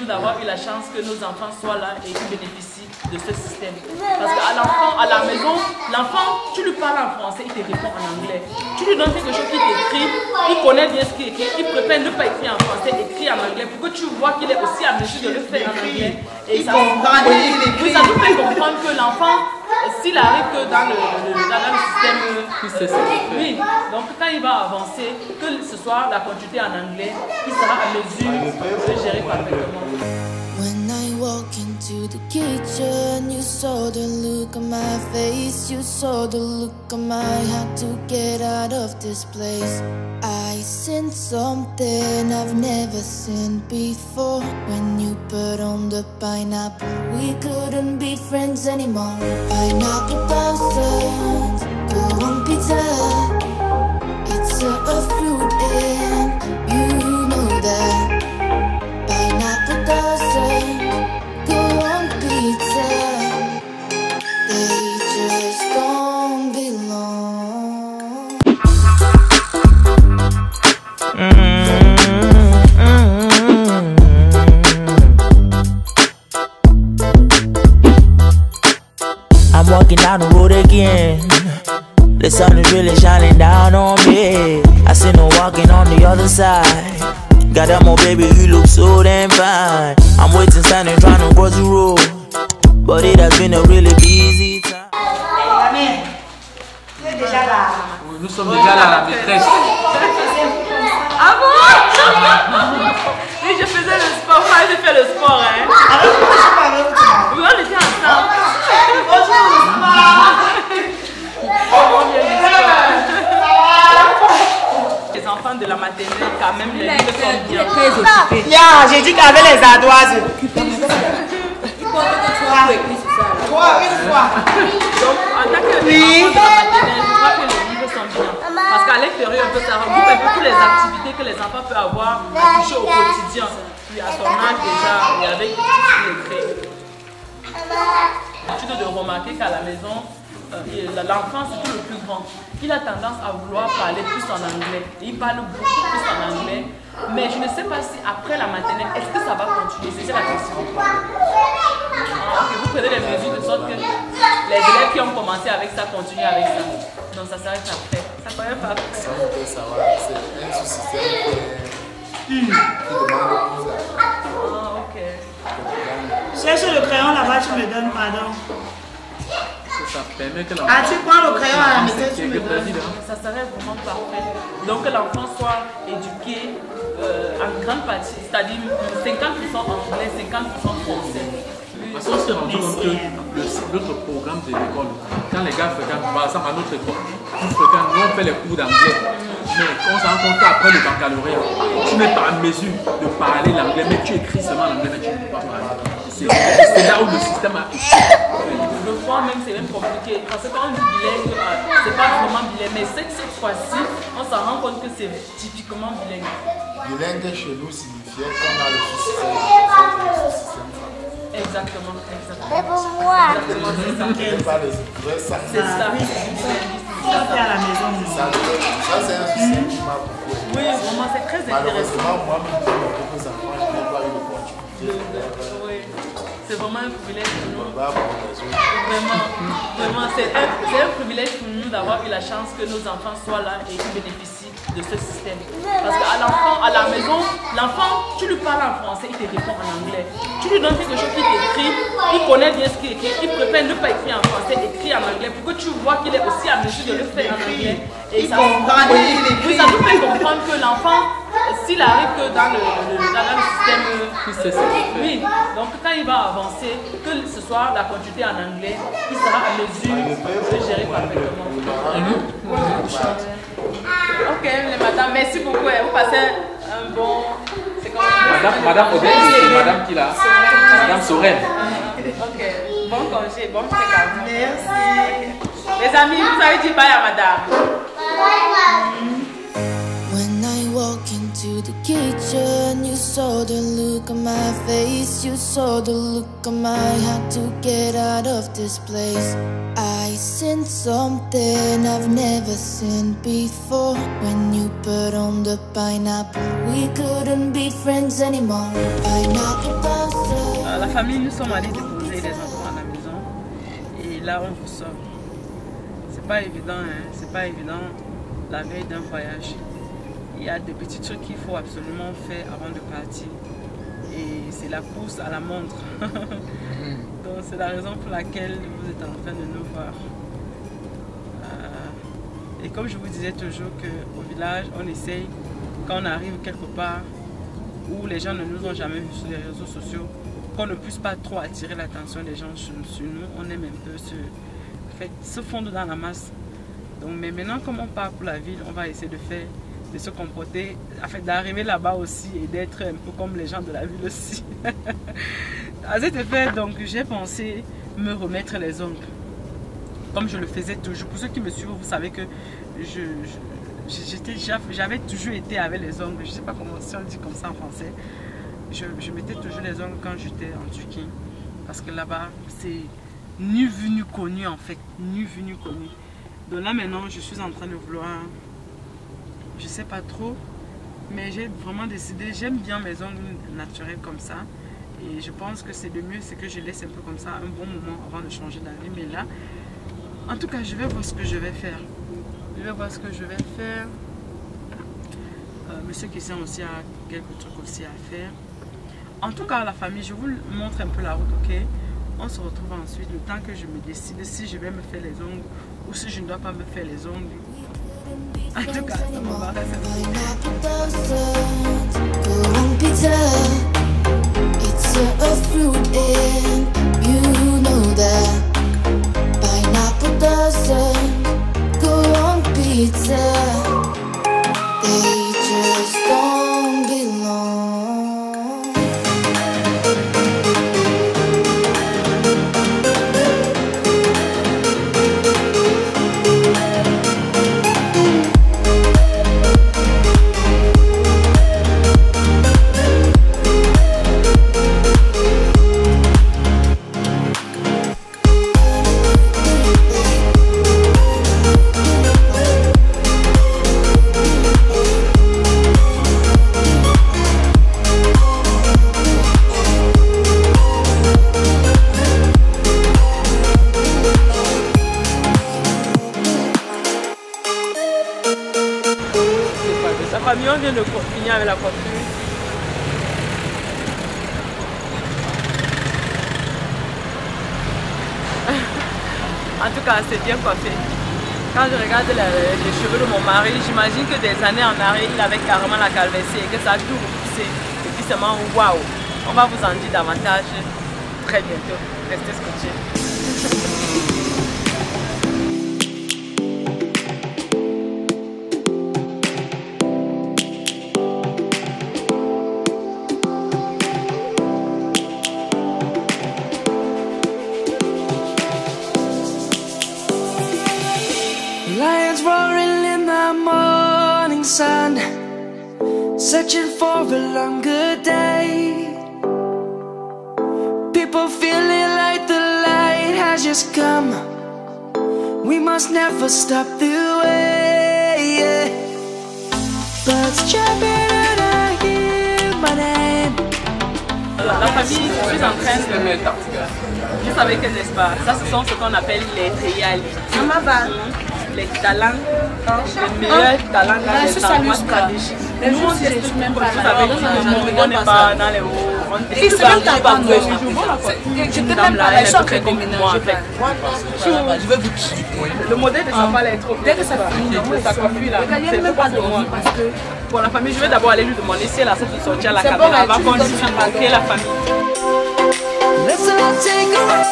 d'avoir eu la chance que nos enfants soient là et qu'ils bénéficient de ce système. Parce qu'à l'enfant, à la maison, l'enfant, tu lui parles en français, il te répond en anglais. Tu lui donnes quelque chose qui t'écrit, il connaît bien ce qu'il écrit, il préfère ne pas écrire en français, écrire en anglais pour que tu vois qu'il est aussi à mesure de le faire en anglais. Et ça, oui, ça nous fait comprendre que l'enfant, s'il arrive que dans le système, oui, donc quand il va avancer, que ce soit la continuité en anglais, il sera à mesure de gérer parfaitement. When I walk into the kitchen, you saw the look on my face, you saw the look on my had to get out of this place. I seen something I've never seen before. When you put on the pineapple, we couldn't be friends anymore. Pineapple thousands, go on pizza. It's a fruit and you know that. Pineapple doesn't go on pizza. They just don't belong. I'm walking down the road again. The sun is really shining down on me. I see no walking on the other side. Got that more baby, you look so damn fine. I'm waiting, standing, trying to cross the road, but it has been a really busy time. Oui, nous sommes déjà là à la maîtresse. Ah bon? Oui, je faisais le sport, moi j'ai fait le sport, hein. Oui, on était ensemble. Les enfants de la maternelle, quand même, les livres sont bien. Très occupés. J'ai dit qu'avec les ardoises. Une fois. Donc, en tant que les enfants de la maternelle, je crois que les livres sont bien. Parce qu'à l'intérieur, ça regroupe un peu toutes les activités que les enfants peuvent avoir à toucher au quotidien. Puis à son âge déjà, il y avait tout ce qui est créé. J'ai l'habitude de remarquer qu'à la maison, l'enfant, surtout le plus grand, il a tendance à vouloir parler plus en anglais. Il parle beaucoup plus en anglais. Mais je ne sais pas si après la maternelle, est-ce que ça va continuer? C'est ça la question. Ok, vous prenez les mesures de sorte que les élèves qui ont commencé avec ça continuent avec ça. Donc ça s'arrête après. Ça quand même pas après. Ça, on peut savoir. C'est un sous-système qui demande plus. Ah, ok. Cherche le crayon là-bas, tu me donnes, pardon. Ça permet que l'enfant... Ah, tu prends le crayon à la maison, tu me donnes. Ça serait vraiment parfait. Donc que l'enfant soit éduqué en grande partie, c'est-à-dire 50% anglais, 50% français. Parce qu'on s'est rendu compte que notre programme de l'école, quand les gars fréquentent, par exemple à notre école, nous on fait les cours d'anglais. Mais on s'en rend compte qu'après le baccalauréat, tu n'es pas en mesure de parler l'anglais, mais tu écris seulement l'anglais, mais tu ne peux pas parler. C'est là où le système a échoué. Je crois même que c'est même compliqué. Parce que quand on dit bilingue, c'est pas vraiment bilingue. Mais cette fois-ci, on s'en rend compte que c'est typiquement bilingue. Bilingue chez nous signifiait qu'on a le sous-système. Exactement, exactement. Mais pour moi. C'est ça. Ça, c'est à la maison. Ça, c'est un système qui m'a beaucoup aidé. Oui, vraiment, c'est très intéressant. Malheureusement, moi-même, pour mes propres enfants, je n'ai pas eu l'opportunité. Oui, c'est vraiment un privilège pour nous. Vraiment, Vraiment, c'est un privilège pour nous d'avoir eu la chance que nos enfants soient là et qu'ils bénéficient de ce système. Parce qu'à l'enfant, à la maison, l'enfant, tu lui parles en français, il te répond en anglais. Tu lui donnes quelque chose qui t'écrit, il connaît bien ce qu'il écrit, il préfère ne pas écrire en français, écrire en anglais pour que tu vois qu'il est aussi à mesure de le faire en anglais. Et ça, oui, ça nous fait comprendre que l'enfant, s'il arrive que dans le système, oui, donc quand il va avancer, que ce soit la continuité en anglais, il sera à mesure de gérer parfaitement. Ok, les madames, merci beaucoup. Vous passez un bon... Madame Odette, c'est madame qui l'a. Madame Sorel. Ok, bon congé, bon fréquent. Merci. Les amis, vous avez dit bye à madame. When I walk into the kitchen, you saw the look on my face, you saw the look on my had to get out of this place. I seen something I've never seen before. When you put on the pineapple, we couldn't be friends anymore. Pineapple La famille, nous sommes allés déposer les enfants à la maison et là on vous sort. C'est pas évident, hein? C'est pas évident la veille d'un voyage. Il y a des petits trucs qu'il faut absolument faire avant de partir et c'est la course à la montre. Donc c'est la raison pour laquelle vous êtes en train de nous voir. Et comme je vous disais toujours qu'au village, on essaye, quand on arrive quelque part où les gens ne nous ont jamais vus sur les réseaux sociaux, qu'on ne puisse pas trop attirer l'attention des gens sur nous, on aime un peu se fondre dans la masse. Donc, mais maintenant, comme on part pour la ville, on va essayer de se comporter, d'arriver là-bas aussi et d'être un peu comme les gens de la ville aussi. À cet effet, donc, j'ai pensé me remettre les ongles. Comme je le faisais toujours. Pour ceux qui me suivent, vous savez que j'avais toujours été avec les ongles. Je ne sais pas comment si on dit comme ça en français. Je mettais toujours les ongles quand j'étais en Turquie. Parce que là-bas, c'est ni vu ni connu en fait. Ni vu ni connu. Donc là maintenant, je suis en train de vouloir... Je ne sais pas trop. Mais j'ai vraiment décidé, j'aime bien mes ongles naturels comme ça. Et je pense que c'est le mieux, c'est que je laisse un peu comme ça un bon moment avant de changer d'avis. Mais là, en tout cas, je vais voir ce que je vais faire. Je vais voir ce que je vais faire. Monsieur Christian aussi a quelques trucs aussi à faire. En tout cas, la famille, je vous montre un peu la route, ok? On se retrouve ensuite, le temps que je me décide si je vais me faire les ongles ou si je ne dois pas me faire les ongles. En tout cas, ça m'embarrasse. It's a fruit and you know that pineapple doesn't go on pizza. They just don't belong. La famille, on vient de finir avec la coiffure. En tout cas, c'est bien coiffé. Quand je regarde les cheveux de mon mari, j'imagine que des années en arrière, il avait carrément la calvitie et que ça a tout repoussé. Et puis seulement, waouh! On va vous en dire davantage très bientôt. Restez scotchés. Lions roaring in the morning sun, searching for a longer day. People feeling like the light has just come. We must never stop the way. Birds chirping and I hear my name. La famille, je suis en train de mettre. Juste avec les espaces. Ça, ce sont ce qu'on appelle les trials. Les talents, les meilleurs talents dans les endroits stratégiques. Nous, on teste même pas on n'est pas dans les hauts. On teste pas nous. Je ne pas la elle comme moi en fait. Je veux vous tuer. Le modèle de sa est trop. Dès que ça finit, sa coiffure là, c'est pas de moi. Parce que pour la famille, je vais d'abord aller lui demander si elle accepte de sortir à la caméra avant qu'on lui manquer la famille. Let's all take a ride.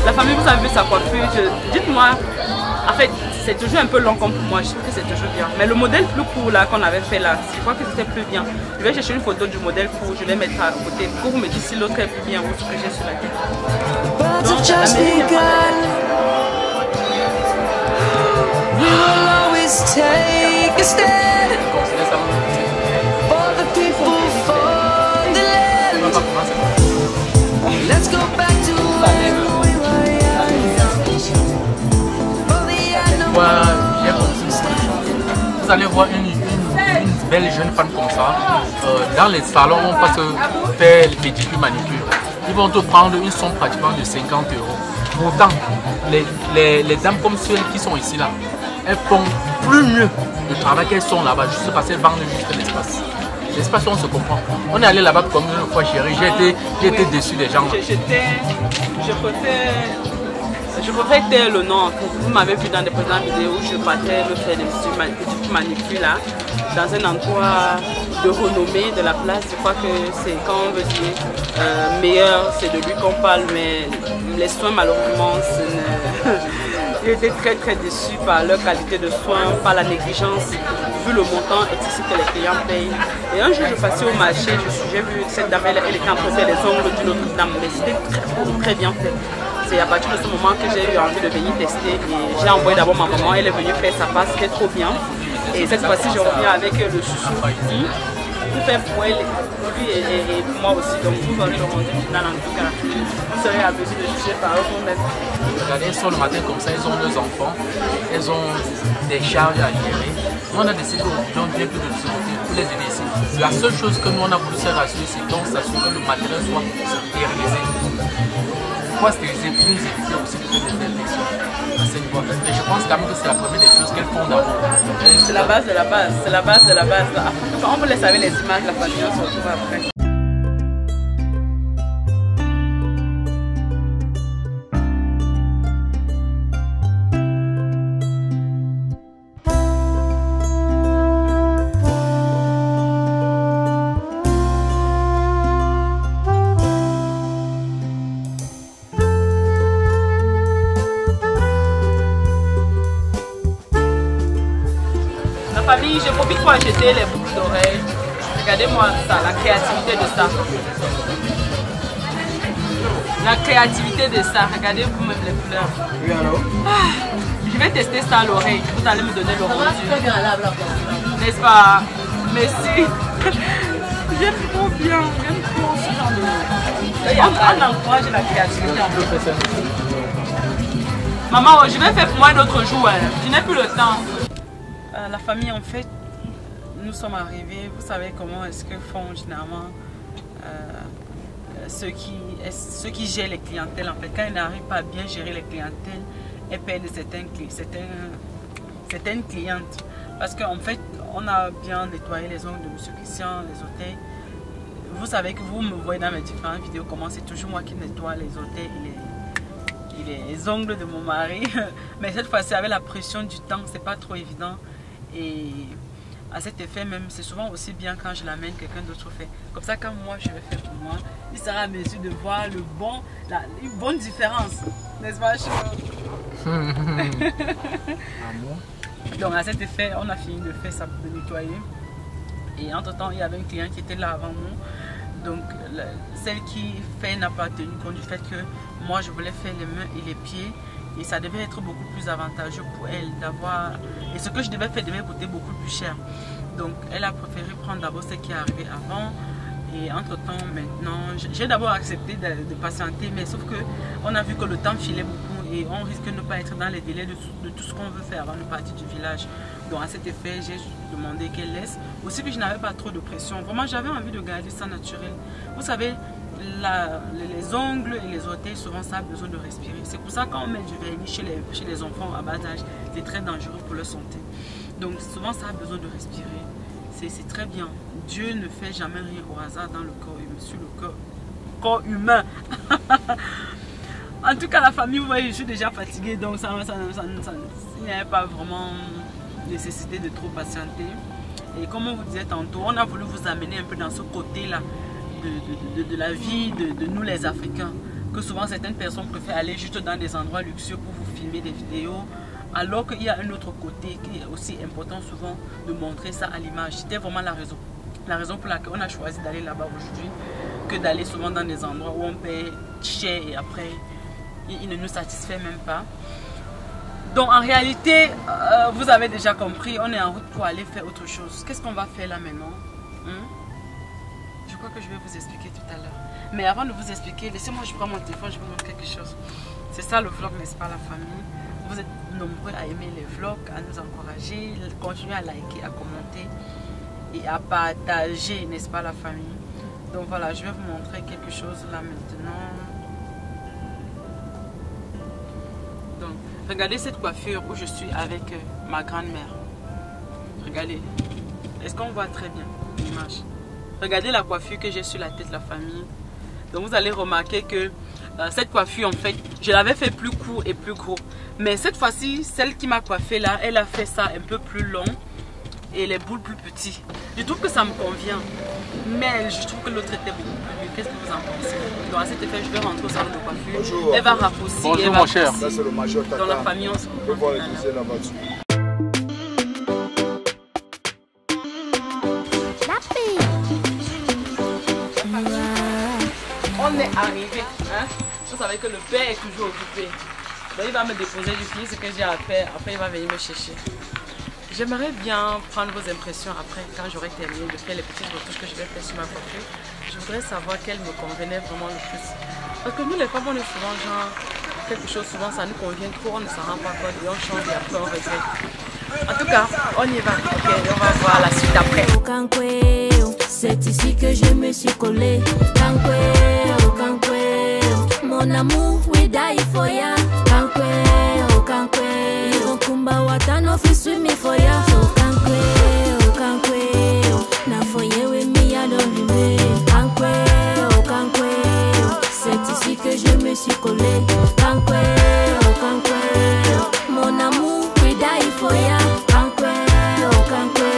La famille, vous avez vu sa coiffure, dites-moi, en fait, c'est toujours un peu long comme pour moi, je trouve que c'est toujours bien. Mais le modèle plus court là qu'on avait fait là, je crois que c'était plus bien. Je vais chercher une photo du modèle court, je vais mettre à côté pour vous me dire si l'autre est plus bien ou ce que j'ai sur la tête. Donc, take a stand for the people, for the land. Let's go back to where we were young. allez voir une belle jeune femme comme ça, dans les salons, on passe faire les pédicures, manicures. Ils vont te prendre une somme pratiquement de 50 €. Pourtant, les dames comme celles qui sont ici là, elles font plus mieux le travail qu'elles sont là-bas, juste parce qu'elles vendent juste l'espace. L'espace, on se comprend. On est allé là-bas comme une fois, chérie. J'ai été déçu des gens. Je préfère le nom. Vous m'avez vu dans des précédentes vidéos où je partais me faire des petites manucules là, dans un endroit de renommée de la place. Je crois que c'est quand on veut dire meilleur, c'est de lui qu'on parle, mais les soins malheureusement, j'ai été très déçu par leur qualité de soins, par la négligence, vu le montant excessif que les clients payent. Et un jour je passais au marché, j'ai vu cette dame, elle était en train de faire les ongles d'une autre dame, mais c'était très bien fait. C'est à partir de ce moment que j'ai eu envie de venir tester et j'ai envoyé d'abord ma maman, elle est venue faire sa passe, c'était trop bien. Et cette fois-ci je reviens avec le chouchou pour faire pour elle, lui et pour moi aussi. Donc vous aurez le rendu final en tout cas. Vous serez à mesure de juger par vous-même. Regardez, elles sont le matin comme ça, elles ont leurs enfants, elles ont des charges à gérer. Nous on a décidé d'en bien plus de ce côté pour les aider ici. La seule chose que nous on a voulu se rassurer, c'est qu'on s'assure que le matériel soit stérilisé. Pourquoi stériliser? Pour nous éviter aussi de faire des infections à ce niveau. Et je pense quand même que c'est la première des choses qu'elles font d'abord. C'est la base de la base, c'est la base de la base. On vous laisse avec les images, la famille, on se retrouve après. Famille, je profite pour acheter les boucles d'oreilles. Regardez-moi ça, la créativité de ça. La créativité de ça, regardez vous-même les couleurs. Oui, alors? Je vais tester ça à l'oreille. Vous allez me donner le rendu. N'est-ce pas? Merci. J'aime trop bien, j'aime trop ce genre de... On encourage la créativité en fait. Maman, je vais faire pour moi un autre jour. Je n'ai plus le temps. La famille, en fait, nous sommes arrivés, vous savez comment est-ce que font généralement ceux qui gèrent les clientèles. En fait, quand ils n'arrivent pas à bien gérer les clientèles, ils perdent certaines clientes. Parce qu'en fait, on a bien nettoyé les ongles de M. Christian, les orteils. Vous savez que vous me voyez dans mes différentes vidéos comment c'est toujours moi qui nettoie les orteils et les ongles de mon mari. Mais cette fois-ci, avec la pression du temps, c'est pas trop évident. Et à cet effet même, c'est souvent aussi bien quand je l'amène, quelqu'un d'autre fait. Comme ça, quand moi je vais faire pour moi, il sera à mesure de voir une bonne différence. N'est-ce pas, Donc à cet effet, on a fini de faire ça, de nettoyer. Et entre temps, il y avait un client qui était là avant nous. Donc celle qui fait n'a pas tenu compte du fait que moi je voulais faire les mains et les pieds. Et ça devait être beaucoup plus avantageux pour elle d'avoir... Et ce que je devais faire devait coûter beaucoup plus cher. Donc elle a préféré prendre d'abord ce qui est arrivé avant. Et entre temps, maintenant, j'ai d'abord accepté de patienter. Mais sauf que on a vu que le temps filait beaucoup. Et on risque de ne pas être dans les délais de tout ce qu'on veut faire avant de partir du village. Donc à cet effet, j'ai demandé qu'elle laisse. Aussi que je n'avais pas trop de pression. Vraiment, j'avais envie de garder ça naturel. Vous savez... les ongles et les orteils, souvent ça a besoin de respirer. C'est pour ça quand on met du vernis chez les enfants à bas âge, c'est très dangereux pour leur santé. Donc souvent ça a besoin de respirer. C'est très bien. Dieu ne fait jamais rien au hasard dans le corps humain, sur le corps humain. En tout cas, la famille, vous voyez, je suis déjà fatiguée, donc il n'y avait pas vraiment nécessité de trop patienter. Et comme on vous disait tantôt, on a voulu vous amener un peu dans ce côté-là de la vie de nous les Africains, que souvent certaines personnes préfèrent aller juste dans des endroits luxueux pour vous filmer des vidéos, alors qu'il y a un autre côté qui est aussi important souvent de montrer ça à l'image. C'était vraiment la raison pour laquelle on a choisi d'aller là-bas aujourd'hui, que d'aller souvent dans des endroits où on paie cher et après il ne nous satisfait même pas. Donc en réalité, vous avez déjà compris, on est en route pour aller faire autre chose. Qu'est-ce qu'on va faire là maintenant? Je crois que je vais vous expliquer tout à l'heure. Mais avant de vous expliquer, laissez-moi, je prends mon téléphone, je vous montre quelque chose. C'est ça le vlog, n'est-ce pas, la famille? Vous êtes nombreux à aimer les vlogs, à nous encourager, continuez à liker, à commenter et à partager, n'est-ce pas, la famille? Donc voilà, je vais vous montrer quelque chose là maintenant. Donc, regardez cette coiffure où je suis avec ma grand-mère. Regardez. Est-ce qu'on voit très bien l'image? Regardez la coiffure que j'ai sur la tête, la famille. Donc vous allez remarquer que cette coiffure, en fait, je l'avais fait plus court et plus gros. Mais cette fois-ci, celle qui m'a coiffé là, elle a fait ça un peu plus long et les boules plus petites. Je trouve que ça me convient. Mais je trouve que l'autre était beaucoup plus mieux. Qu'est-ce que vous en pensez? Donc à cet effet, je vais rentrer au salon de coiffure. Bonjour. Elle va raccourcir. Bonjour mon cher. Ça c'est le major Tata. Dans la famille, on se On peut voir les dossiers là-bas dessus. On est arrivé, hein? Vous savez que le père est toujours occupé. Donc il va me déposer du pied ce que j'ai à faire. Après il va venir me chercher. J'aimerais bien prendre vos impressions après, quand j'aurai terminé de faire les petites retouches que je vais faire sur ma coiffure. Je voudrais savoir quelle me convenait vraiment le plus. Parce que nous les femmes, on est souvent genre, quelque chose souvent ça nous convient trop, on ne s'en rend pas compte et on change et après on regrette. En tout cas, on y va. Ok, on va voir la suite après. C'est ici que je me suis collé. Kankweo, kankweo, mon amour, we die for ya. Kankweo, kankweo, irokumba watano fisui mi for ya. So kankweo, kankweo, na for you with me I don't remain. Kankweo, kankweo, c'est ici que je me suis collé. Kankweo, kankweo, mon amour, we die for ya. Kankweo, kankweo.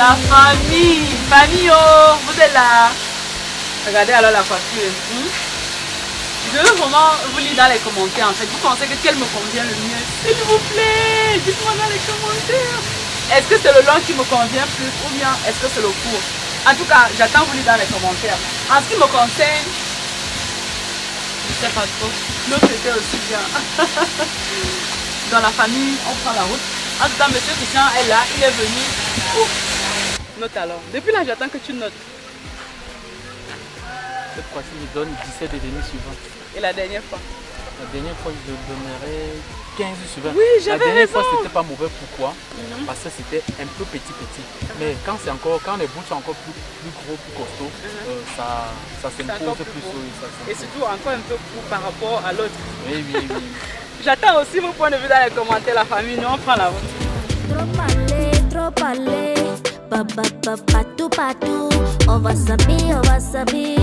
La famille, oh, vous êtes là. Regardez alors la coiffure. Je veux vraiment vous lire dans les commentaires en fait. Vous pensez que quelle me convient le mieux? S'il vous plaît, dites-moi dans les commentaires. Est-ce que c'est le long qui me convient plus ou bien est-ce que c'est le court? En tout cas, j'attends vous lire dans les commentaires. En ce qui me concerne, je sais pas trop. L'autre était aussi bien. Dans la famille, on prend la route. En tout cas, monsieur Christian est là, il est venu. Note alors. Depuis là, j'attends que tu notes. Cette fois-ci, je donne 17 et demi sur 20. Et la dernière fois? La dernière fois, je donnerais 15 sur 20. Oui, j'avais raison. La dernière fois, c'était pas mauvais. Pourquoi? Parce que c'était un peu petit. Mais quand c'est encore, quand les bouts sont encore plus gros, plus costauds, ça s'impose plus. Et surtout encore un peu court par rapport à l'autre. Oui. J'attends aussi vos points de vue dans les commentaires, la famille. Nous, on prend la route. Trop parler, patou, on va saber,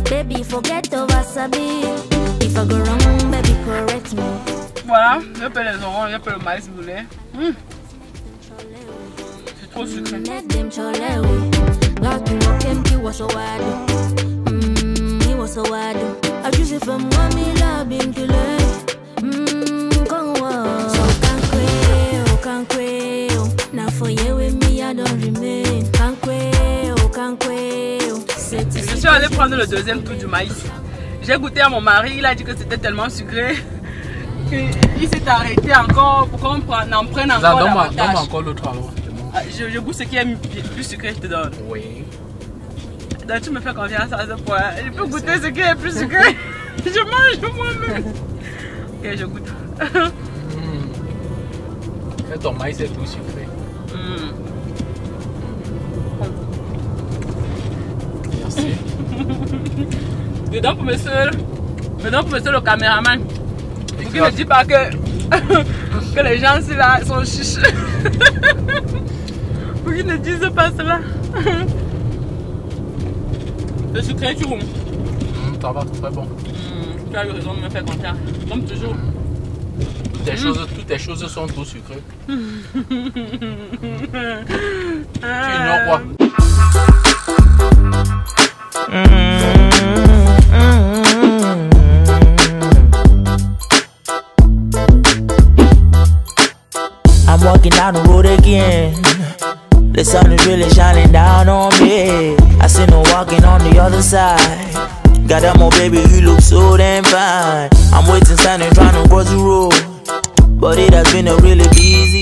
baby forget, on va saber, if I go wrong, baby correct me. Voilà, je peux les oranges, je peux le maïs brûlé. C'est trop sucré. Je suis allée prendre le deuxième tour du maïs. J'ai goûté à mon mari, il a dit que c'était tellement sucré qu'il s'est arrêté encore pour qu'on en prenne encore davantage. Donne-moi encore l'autre alors. Je goûte ce qui est plus sucré, je te donne. Oui. Donc tu me fais confiance à ce point. Je peux goûter ce qui est plus sucré. Je mange moi-même. Ok, je goûte. Ton maïs est tout sucré. Merci. Dedans pour monsieur le caméraman. Pour qu'il ne dise pas que les gens ici là sont chiches. Pour qu'ils ne disent pas cela. Le sucré, tu roules. Ça va, très bon. Tu as eu raison de me faire confiance. Comme toujours. Toutes tes choses sont tout sucrées. Tu ignores quoi? I'm walking down the road again. The sun is really shining down on me. I seen her walking on the other side. Got that more baby, you look so damn fine. I'm waiting, standing, trying to cross the road, but it has been a really busy